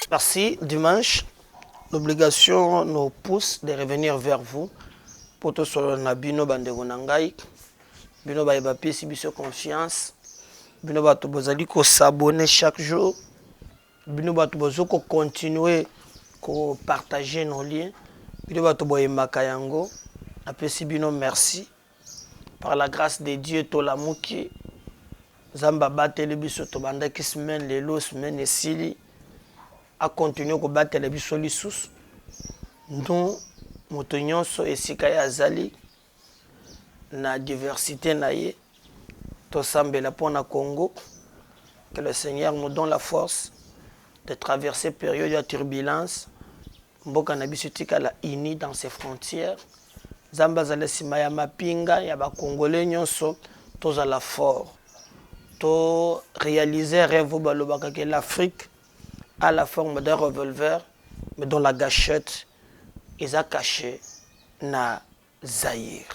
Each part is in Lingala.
Merci. Dimanche, l'obligation nous pousse de revenir vers vous pour tout ce que Bino Bandegonangai, Bino Bayebapi, si biso confiance, Bino Bato Bozali ko s'abonner chaque jour, Bino Bato Bozo ko continuer ko partager nos liens, Bino Bato Boyemaka yango, apesi Bino merci par la grâce de Dieu to la muki, Zamba batele biso to bandaki semaine lelo semaine esili. A continuer à battre les bisous nous moutons et sikaya azali na diversité naie to sambela pour na Congo que le Seigneur nous donne la force de traverser période de turbulence mboka na biso tikala uni dans ses frontières zamba zale sima ya mapinga ya ba congolais nyonso tozala fort to réaliser rêve balobaka que l'Afrique à la forme d'un revolver, mais dans la gâchette, ils ont caché na Zaïre.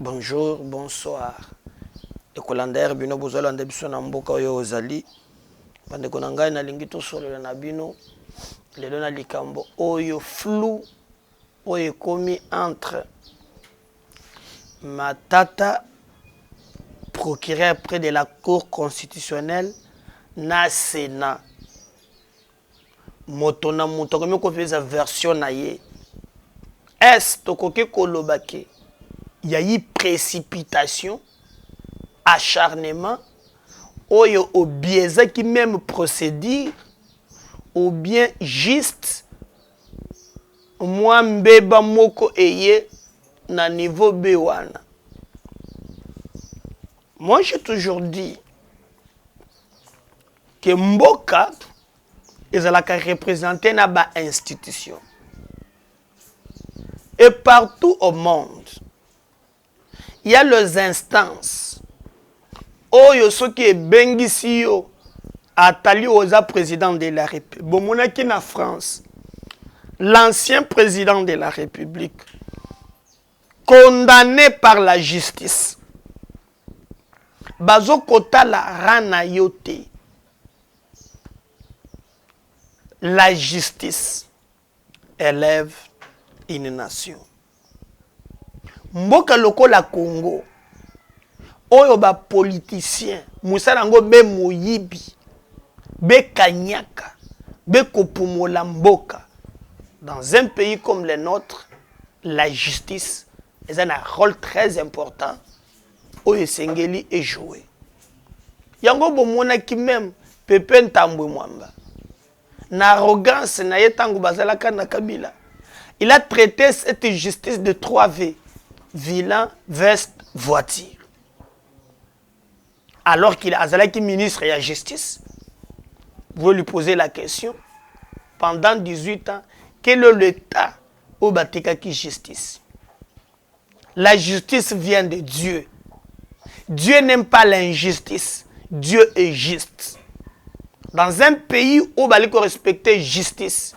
Bonjour, bonsoir. Et Kolander, bino bozala ndebiso na mboka oyo ozali. Bande konanga na lingi to solo na bino. Lelo na likambo oyo flou oyo komi entre Matata, procureur près de la Cour constitutionnelle, na Sénat. Motona moto comme ko feza version na ye est to koke kolobake il y a eu précipitation acharnement oyo obieza qui même procédure ou bien juste moi mbeba moko eye na niveau B1. Moi j'ai toujours dit que mboka ils ont représenté dans institution. Et partout au monde, il y a les instances. Oh, il y a ceux qui sont bengisi atali aux président de la République. Bon, mon qui en France, l'ancien président de la République, condamné par la justice. Bazo kota la rana yote. La justice élève une nation. Mboka loko la Congo, oyo ba politicien, musarango be moyibi, be kanyaka, be kopumola mboka. Dans un pays comme le nôtre, la justice a un rôle très important. Oyo sengeli est joué. Yango bomona ki même Pepe Ntambwe Mwamba. L'arrogance na yetangu bazalaka na Kabila. Il a traité cette justice de 3V. Vilain, veste, voiture. Alors qu'il a ministre de la justice, vous lui posez la question, pendant 18 ans, quel est l'état au Batika qui justice? La justice vient de Dieu. Dieu n'aime pas l'injustice. Dieu est juste. Dans un pays où il faut respecter justice,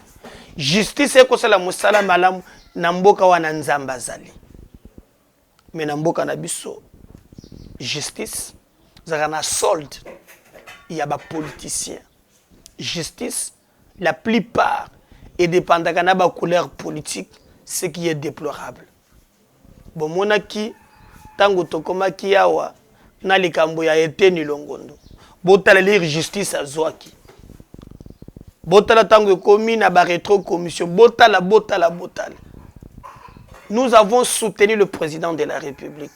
justice c'est que la musala malam namboka wana nzamba zali. Mais namboka na biso justice, zana solde. Il y a des politiciens. Justice, la plupart est dépendant de la couleur politique, ce qui est déplorable. Bon monaki tango tokoma kiawa na likambo ya eteni longondo. Botala lire justice à Zouaki. Botala tango komi na ba rétro commission. Botala. Nous avons soutenu le président de la République.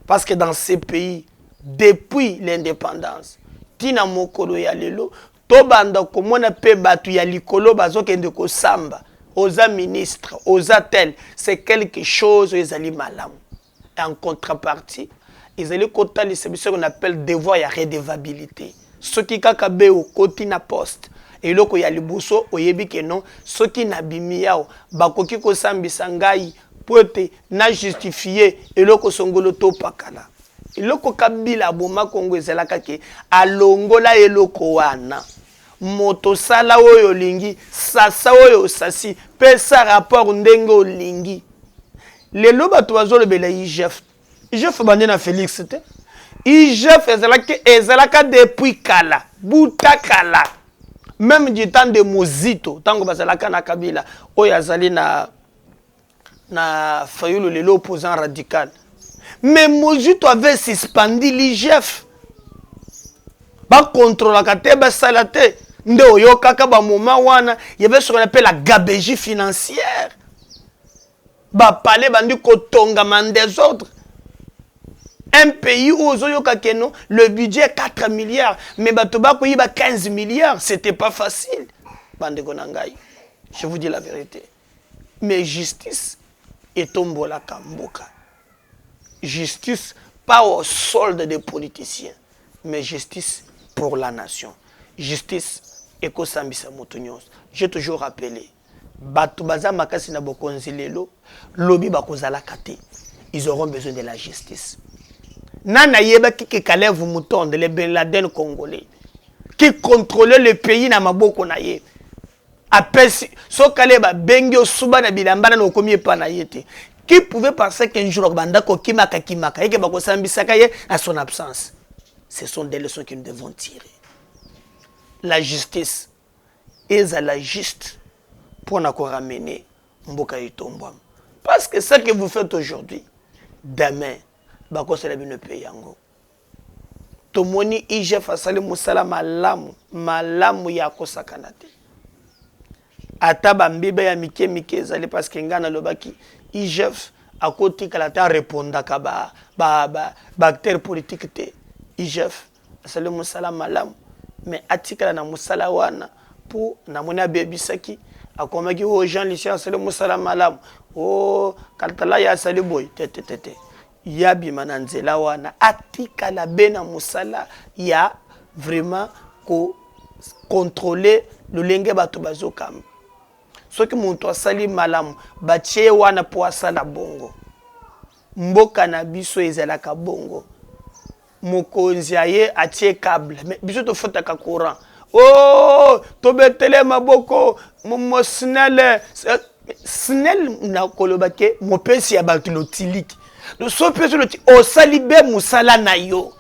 Parce que dans ces pays, depuis l'indépendance, tina mokolo ya lelo, tobanda komona pe batu ya likolo bazokende ko samba, oza ministre, oza tel, c'est quelque chose ezali malamu. Et en contrepartie, ils allaient côté ce qu'on appelle devoir et redevabilité. Ce qui kakabe au côté na poste et loko ya libuso oyebi ke non ce qui na bimiao bakoki ko sambisa ngai pote na justifier et loko songolo to pakala. Et loko kabila boma Kongo ezalaka ke alongola eloko wana moto sala oyo lingi sasa oyo sasi pesa rapport ndenge olingi lelo bato bazolobela IGF IGF bande na Félix te IGF ezalaka depuis kala buta kala même du temps de Mozito, tango bazalaka na Kabila, oyo azali na Fayulu lelo opposant radical. Mais Mozito avait suspendu l'IGF. Ba contrôle la kate ba salate. Nde oyo kaka ba moment wana, il y avait ce qu'on appelle la gabegie financière. Ba palais bandi kotonga man des autres. Un pays où le budget est 4 milliards, mais Batobako y a 15 milliards, c'était pas facile. Bande Gonangaï, je vous dis la vérité. Mais justice est tombola kamboka. Justice pas au solde des politiciens, mais justice pour la nation. Justice eko sambisa moutonyos. J'ai toujours rappelé, Batubaza makasi na bokonzilelo, lobi bakozala kate. Ils auront besoin de la justice. Nana yeba qui Kalev Moutonde, les Ben Laden congolais, qui contrôlait le pays na maboko na ye. Apesi, so kaleba bengyo suba na bilambana no komi pa na yete. Qui pouvait penser qu'un jour banda ko kimaka et que bako sambisaka ye à son absence. Ce sont des leçons que nous devons tirer. La justice est à la juste pour nous ramener mboka itombwa. Parce que ce que vous faites aujourd'hui, demain bako sala bino pe yango tomoni IGF asali musala malamu ya kosakana te ata bambibe ya mike ezali parce que ngana lobaki IGF akotikala ta répondaka ba acteur politique te IGF asali musala malamu mais atikala na musala wana pour namoni abebisaki akomaki o Jean Lucien asali musala malamu o kaltala ya asali boy te yabi mananzela wana atika la bena musala ya vraiment ko contrôler le lenge bato bazokam soki muntu asali malamu batie wana po asala bongo mboka na biso ezalaka bongo mokonzi aye atie câble mais biso to fotaka courant oh to betele maboko mo snel na kolobake mo pesi ya bato lotiliki le so peut le o salibe musala na yo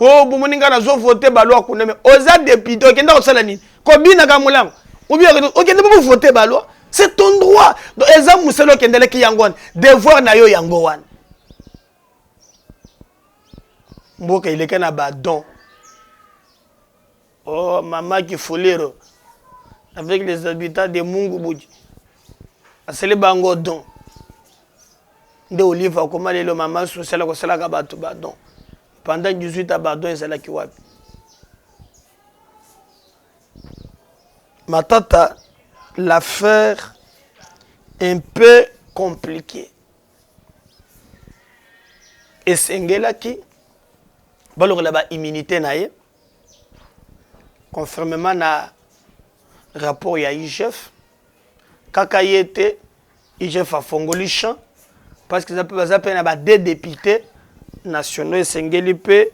oh bomoninga na zo voter balwa kuna me oza député okenda ko sala nini ko bina ka mulango ou bien okenda bo voter balwa c'est ton droit donc eza musala okendele ki yango devoir na yo yango wana mboka ileke na badon oh mama ki folero avec les habitants de Mungubuji asele bango don de Olive comment le maman social ko sala ka bato badon pendant 18 ans badon ezala ki wapi matata l'affaire un peu compliquée et sengela ki baloko la ba immunité na ye conformément na rapport ya IGF kaka yete IGF a fongoli champ parce que ça peut na deux députés nationaux esengeli pe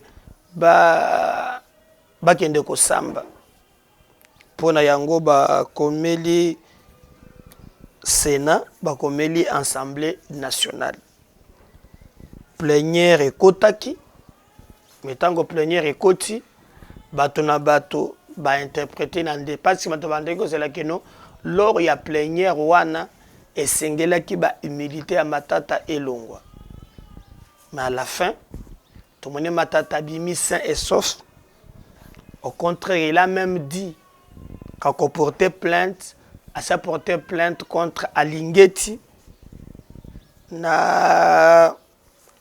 ba kende ko samba pona yango ba komeli Sénat ba komeli Assemblée nationale plénière ekotaki metango plénière ekoti bato na bato ba interpréter na ndé parce que bato bandeko c'est là que non lors ya plénière wana esengela ki ba humilité à matata elongwa mais à la fin tout le monde matata bimi sain et sauf au contraire il a même dit qu'il portait plainte à sa porter plainte contre Alingeti na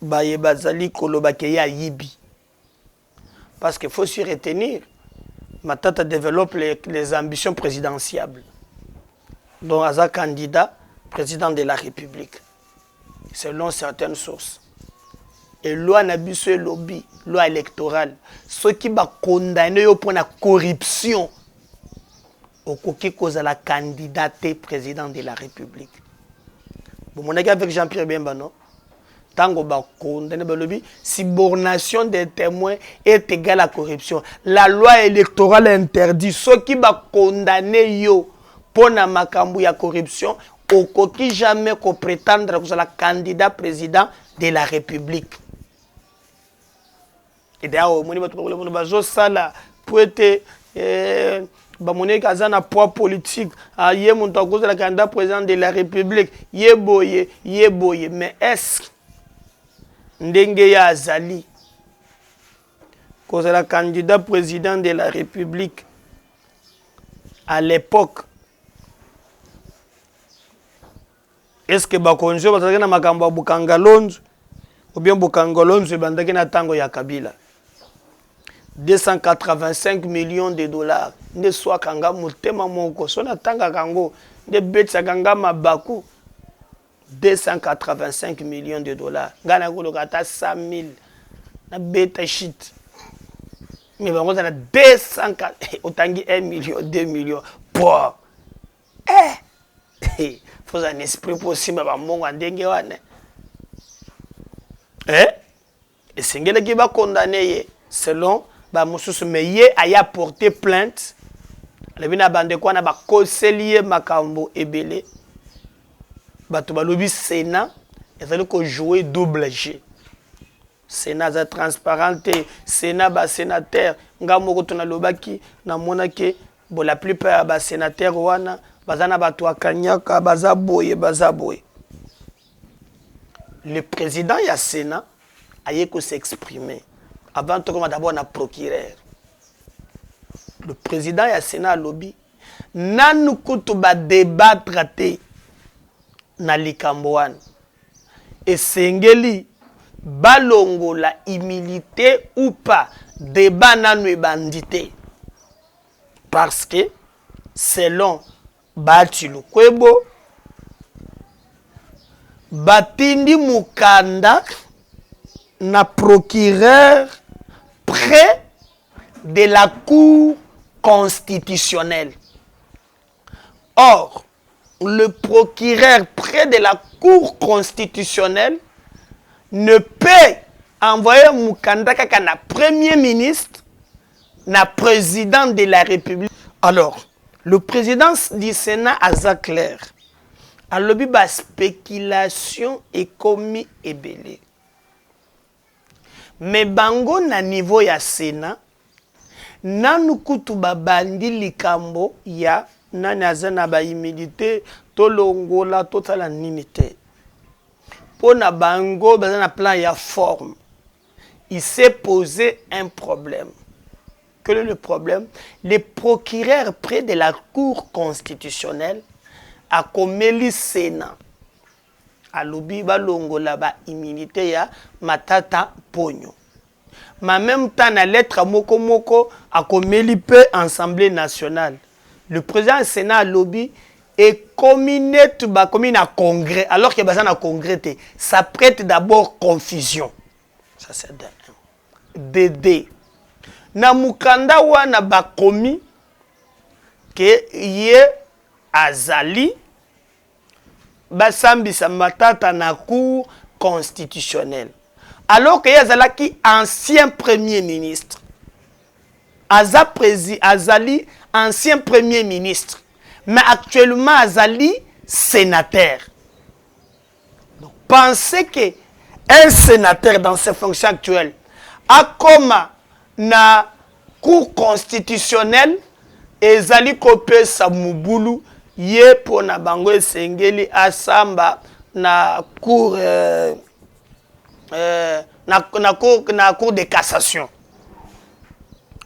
baye bazali kolobake ya yibi parce qu'il faut se retenir matata développe les ambitions présidentielles donc Aza candidat président de la République selon certaines sources et loi n'abuse lobby loi électorale ceux qui va condamner pour la corruption au coquet cause à la candidaté président de la République bon mon avec Jean-Pierre Bemba non tango ba condamné ba lobby subornation des témoins est égale à corruption la loi électorale interdit ceux qui va condamner yo pour na makambu ya corruption au coquille jamais qu'on prétendre que la candidat président de la République et d'ailleurs au moni bato ko bazo sala pour être bamoneki aza na poids politique ye moto akozala candidat président de la République ye boye mais est-ce ndenge ya azali kozala candidat président de la République à l'époque est-ce que bakonjo bazalaki na makambo ya Bukangalonzo ou bien Bukangalonzo ebandaki na tango ya Kabila 285 millions de dollars nde soit kanga motema moko so na tanga kango nde betsa kanga mabaku 285 millions de dollars ngana koloka ata 100 000 na beta shit mais bango na 200 otangi 1 million 2 millions pour faut un esprit possible ba mongo ndenge wana et singela ki ba condamner selon ba mususu mais ye aya porter plainte le bina bande kwa na ba conseiller makambo ebele bato balobi Sénat ezali ko jouer double jeu Sénat za transparente Sénat ba sénateur ngamoko tona lobaki na monake bo la plupart ba sénateur wana bazana bato akanyaka bazaboye le président ya Sénat aye ko s'exprimer avant tout comme d'abord na procureur le président ya Sénat lobby nanu kutu ba débattre te na likambo wana esengeli balongo la humilité ou pas débat nanu ebandité parce que selon Bati Lukwebo batindi mukanda na procureur près de la Cour constitutionnelle. Or, le procureur près de la Cour constitutionnelle ne peut envoyer mukanda kaka na Premier ministre, na président de la République. Alors, le président du Sénat a clair. A lobby ba spéculation et commis ebele. Mais bango na niveau ya Sénat, nanu kutu babandi likambo ya nani azana ba humilité tolongola totala ninité. Pona bango bazana plan ya forme. Il s'est posé un problème. Quel est le problème? Le procureur près de la Cour constitutionnelle a commis Sénat. A lobi balongo la ba immunité ya Matata Pogno. Mais en même temps, na lettre moko moko a commis peu Assemblée nationale. Le président du Sénat a lobby et comminé tout ba commis na congrès alors que bazana congrès ça prête d'abord confusion. Ça c'est DD. Na mukanda wana bakomi ke ye azali basambisa Matata na Cour constitutionnelle alors que ye azalaki ancien premier ministre azali ancien premier ministre mais actuellement azali sénateur. Donc pensez que un sénateur dans ses fonctions actuelles a comme na Cour constitutionnelle ezali kopesa mubulu ye pona bango esengeli asamba na cour na cour de cassation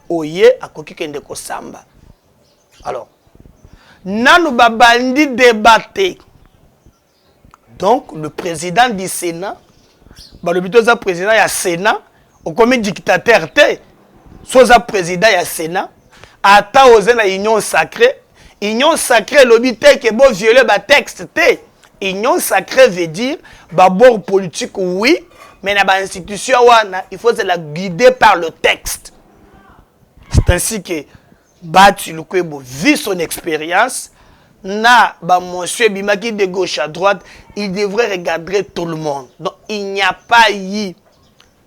oye akoki kende ko samba. Alors nanu babandi débatté. Donc le président du Sénat balobito za président ya Sénat au comme dictateur te soza président ya Sénat ata oze na union sacrée lobby te que bon violer ba texte te. Union sacrée veut dire bord politique oui mais na ba institution wana il faut se la guider par le texte. C'est ainsi que Bati Lukwebo vit son expérience na ba monsieur bimaki de gauche à droite, il devrait regarder tout le monde. Donc il n'y a pas eu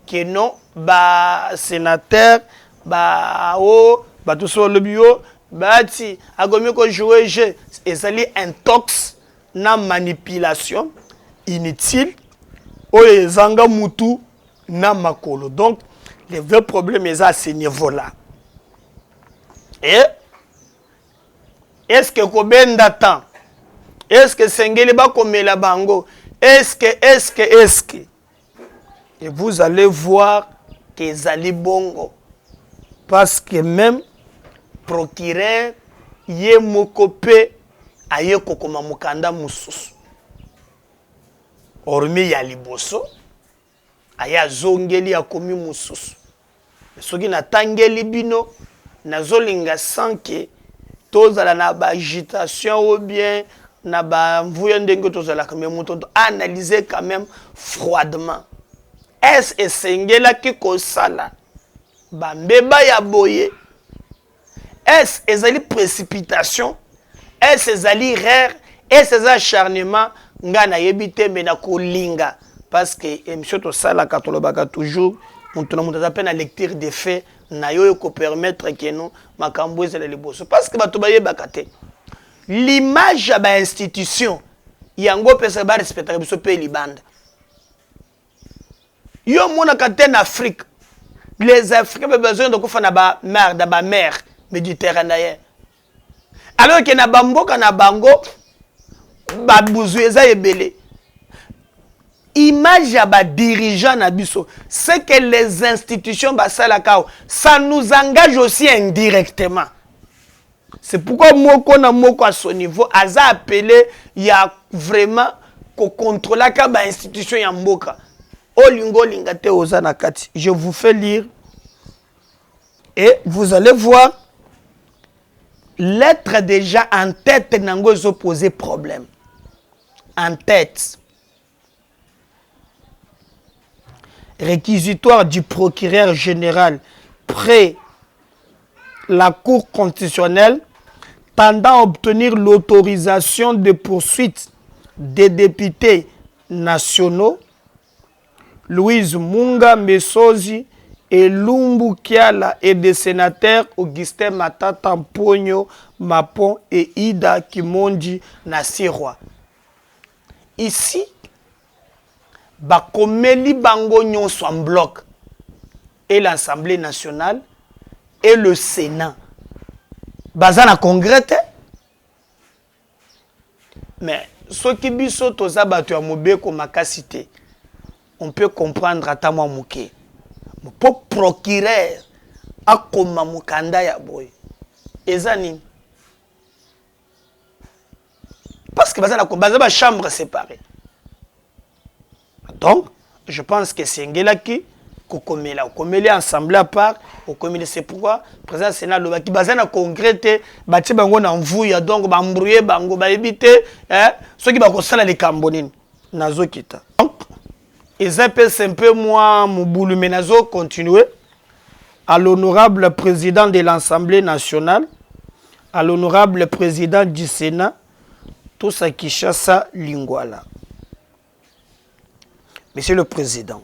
que non ba sénateur ba o ba tout sur le bio bati agomi ko jouer jeu ezali intox na manipulation inutile o ezanga mutu na makolo. Donc le vrai problème est à ce niveau là. Et est-ce que kobenda temps? Est-ce que sengeli ba komela bango? Est-ce que et vous allez voir que zali bongo, parce que même procureur ye mokope aye kokoma mukanda mususu hormis ya liboso aya zongeli akomi mususu. Soki natangeli bino nazolinga sans que tozala na ba agitation ou bien na ba mvuya ndenge tozala quand même analyser quand même froidement. Est-ce esengela ki kosala ba mbeba ya boye? Est-ce ezali précipitation? Est-ce ezali rare? Est-ce ezali acharnement? Nga na yebite me na kolinga parce que émission to sala katolobaka toujours mutu na mutu appelle na lecture des faits na yo ko permettre que non makambo ezala liboso parce que bato bayebaka te l'image ya ba institution yango pesa ba respecter biso pe libanda. Yo mona kate en Afrique les Africains ont besoin de faire na mer méditerranéenne alors que na bamboka na bango ba buzueza ebele. Image ya ba dirigeant na biso, c'est que les institutions basalaka ça nous engage aussi indirectement. C'est pourquoi moko na moko à son niveau aza appelé ya vraiment ko contrôler ka ba institution ya mboka. Olingo lingate ozana kati. Je vous fais lire et vous allez voir l'être déjà en tête nango zo poser problème. En tête. Réquisitoire du procureur général près la Cour constitutionnelle tendant à obtenir l'autorisation de poursuite des députés nationaux Louise Munga Mesozi et Lumbu Kiala et des sénateurs Augustin Matata Mpogno Mapon et Ida Kimondi Nassirwa. Ici, bakomeli bango nyonso en bloc et l'Assemblée nationale et le Sénat. Bazana congrès mais ce qui biso toza batu ya mobeko makasité on peut comprendre ata mwa muke. Po procureur akoma mukanda ya boy. Ezani parce que bazana ko bazaba chambre séparée. Donc, je pense que c'est Ngelaki, Kokomeli ensemble à part, Kokomeli c'est pourquoi, le président du Sénat, qui basé dans le congrès, Bati Bango n'envouille, donc, Bambrouye, Bango, Baébité, ceux qui vont faire les Cambonines, Nazo Kita. Donc, ils appellent un peu moi, Mouboulou Menazo, continuer à l'honorable président de l'Assemblée nationale, à l'honorable président du Sénat, tout ça qui chasse Lingwala. Monsieur le Président,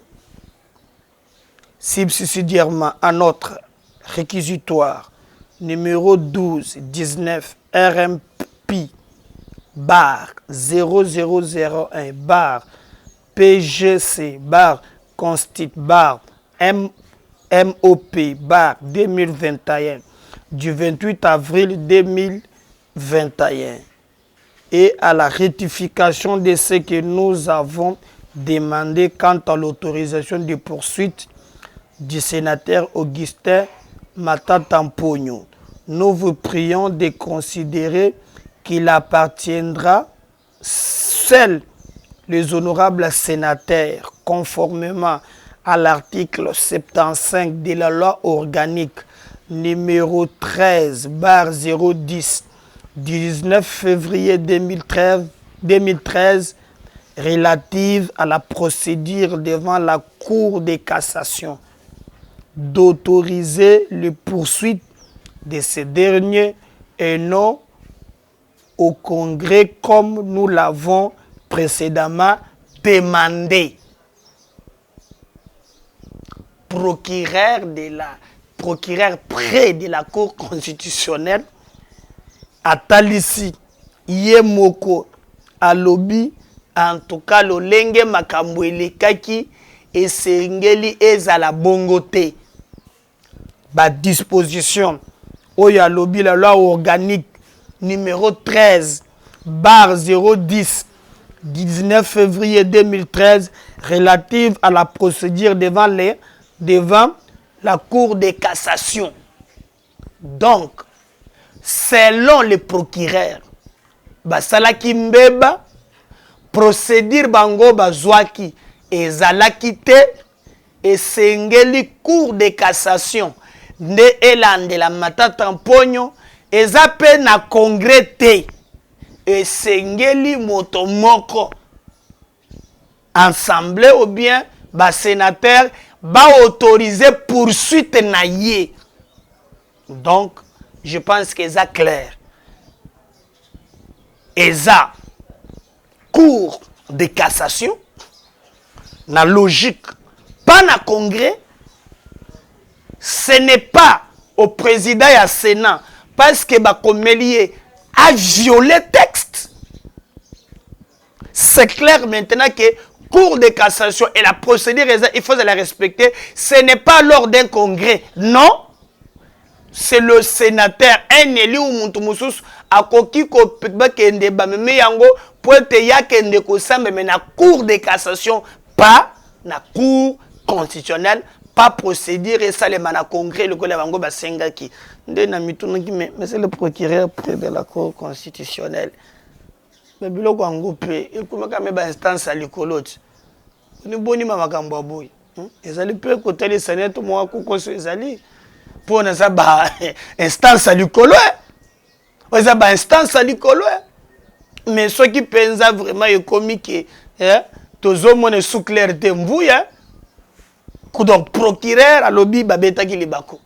subsidiairement à notre réquisitoire numéro 12-19 RMP bar 0001 bar PGC bar Constit bar MOP bar 2021 du 28 avril 2021 et à la rectification de ce que nous avons demandé quant à l'autorisation de poursuite du sénateur Augustin Matata Mpogno. Nous vous prions de considérer qu'il appartiendra seuls les honorables sénateurs, conformément à l'article 75 de la loi organique numéro 13/010 du 19 février 2013 relative à la procédure devant la Cour de cassation, d'autoriser les poursuites de ces derniers et non au Congrès comme nous l'avons précédemment demandé. Procureur près de la Cour constitutionnelle, Atalisi Yemoko Alobi, en tout cas, le lenge makambo elekaki et sengeli ezala bongote. Ba disposition Oya lobby la loi organique numéro 13 bar 010 19 février 2013 relative à la procédure devant la Cour de cassation. Donc, selon le procureur, basalaki mbeba, procédure bango bazwaki ezalaki te esengeli Cour de cassation nde elandela Matata Mponyo eza pe na congrès te esengeli moto moko assemblée ou bien sénateur autoriser poursuite na ye. Donc je pense que ça clair. Eza Cour de cassation na logique pas na congrès. Ce n'est pas au président et au Sénat parce que Bakomelier a violé le texte. C'est clair maintenant que Cour de cassation et la procédure, il faut la respecter. Ce n'est pas lors d'un congrès. Non. C'est le sénateur, un élu ou Moutoumoussous, à Koki Kopekba Kende Bameme Yango, Pointe Yakende Kosambe, mais na Cour de cassation, pas na Cour constitutionnelle. Pas procédure et ça les mana congrès le collègue Bango Basengaki. Mais c'est le procureur près de la Cour constitutionnelle. Mais bilo Bango pe et comment quand même instance à l'école. Ni boni mama kambo boy. Ezali pe côté les sénateurs moi ko ezali pour na ça ba instance à l'école. Ça ba instance à l'école. Mais ceux qui pensent vraiment est comique tozo mone sous clarté mvuya. Donc procureur à lobby babeta ki libako.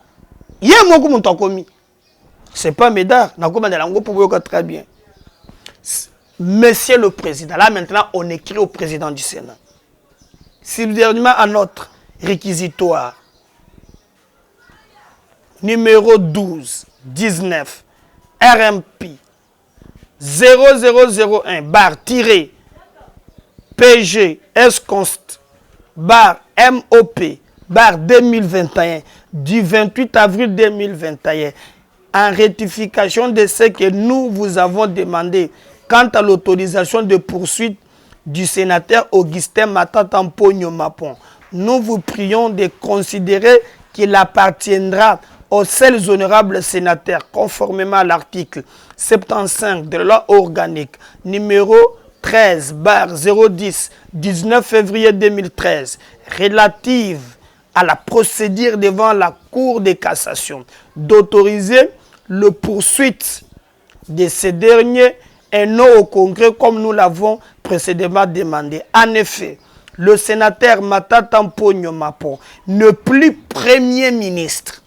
Yé moko monto komi. C'est pas médard, na koma na lango pour yoka très bien. Monsieur le président, là maintenant on écrit au président du Sénat. Subsidiairement à notre réquisitoire numéro 12 19 RMP 0001 bar tiré PG S-Const bar MOP bar 2021 du 28 avril 2021 en rectification de ce que nous vous avons demandé quant à l'autorisation de poursuite du sénateur Augustin Matata Mponyo Mapon. Nous vous prions de considérer qu'il appartiendra aux seuls honorables sénateurs conformément à l'article 75 de la loi organique numéro 13 bar 010 19 février 2013 relative à la procédure devant la Cour de cassation d'autoriser le poursuite de ces derniers et non au Congrès comme nous l'avons précédemment demandé. En effet, le sénateur Matata Mponyo Mapon ne plus Premier ministre.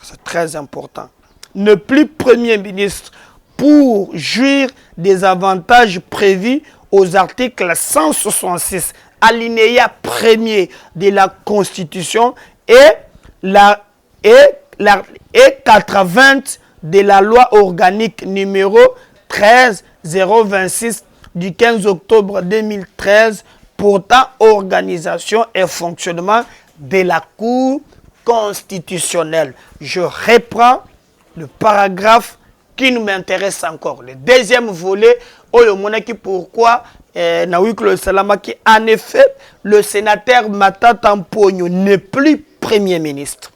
C'est très important. Ne plus Premier ministre pour jouir des avantages prévus aux articles 166 alinéa 1er de la Constitution et 80 de la loi organique numéro 13 026 du 15 octobre 2013 portant organisation et fonctionnement de la Cour constitutionnelle. Je reprends le paragraphe qui nous m'intéresse encore. Le deuxième volet, pourquoi en effet, le sénateur Matata Mponyo n'est plus Premier ministre.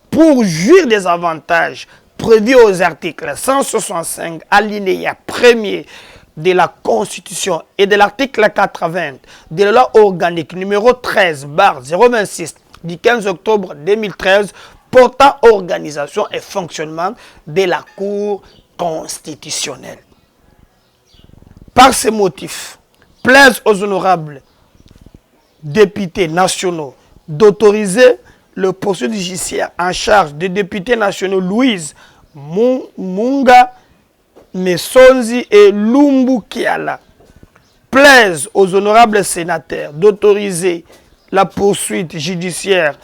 Pour jouir des avantages prévus aux articles 165 alinéa 1er de la Constitution et de l'article 80 de la loi organique numéro 13 bar 026 du 15 octobre 2013 portant organisation et fonctionnement de la Cour constitutionnelle. Par ces motifs, plaise aux honorables députés nationaux d'autoriser le poursuite judiciaire en charge des députés nationaux Louise Munga Mesonzi et Lumbu Kiala. Plaise aux honorables sénateurs d'autoriser la poursuite judiciaire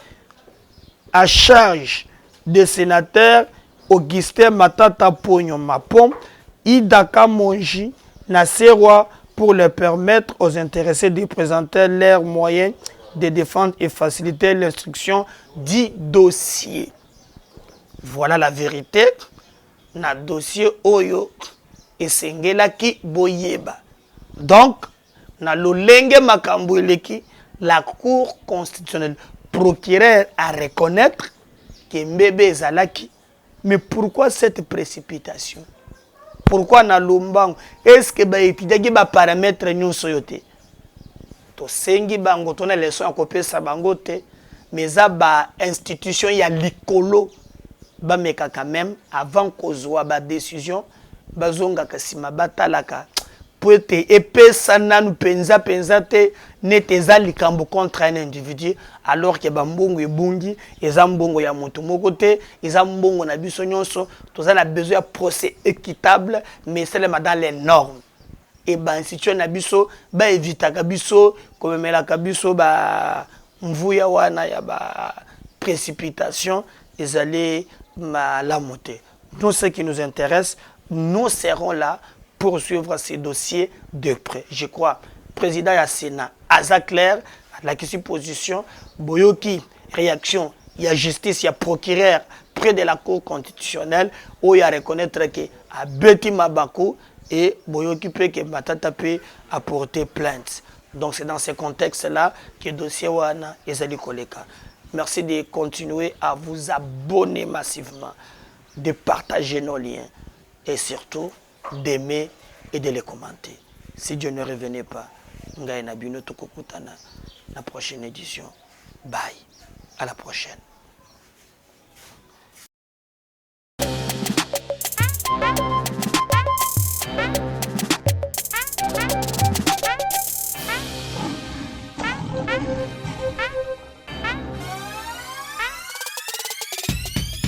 à charge des sénateurs Augustin Matata Mponyo Mapon, Idaka Monji, Nasserwa pour leur permettre aux intéressés de présenter leurs moyens de défense et faciliter l'instruction du dossier. Voilà la vérité. Na dossier Oyo et Sengelaki Boyeba. Donc, na lolenge makambo eleki, la Cour constitutionnelle procureur à reconnaître que Mbebe Zalaki. Mais pourquoi cette précipitation? Pourquoi na lombango? Est-ce que ba étudier ba paramètres nyonso yote? To sengi bango tona leçon à kopesa bango te, mais za ba institution ya likolo ba meka quand même avant kozwa ba décision bazonga kasima batalaka poete epesa nanu penza te nete za likambo contre un individu alors que bambongo ebungi eza mbongo ya moto moko te eza mbongo na biso nyonso toza na besoin ya procès équitable mais c'est dans les normes et ba institution na biso ba evitaka biso komemelaka biso ba mvuya wana ya ba précipitation ezali la montée. Nous, ce qui nous intéresse, nous serons là pour suivre ces dossiers de près. Je crois, président du Sénat, Aza Claire, la question position, Boyoki, réaction, il y a justice, il y a procureur près de la Cour constitutionnelle, où il y a reconnaître que à Betty Mabako et Boyoki peut que Matata peut apporter plainte. Donc c'est dans ce contexte-là que le dossier Wana et Zali Koleka. Merci de continuer à vous abonner massivement, de partager nos liens et surtout d'aimer et de les commenter. Si Dieu ne revenait pas, Ngaïna Bino Tokokutana, la prochaine édition. Bye. À la prochaine.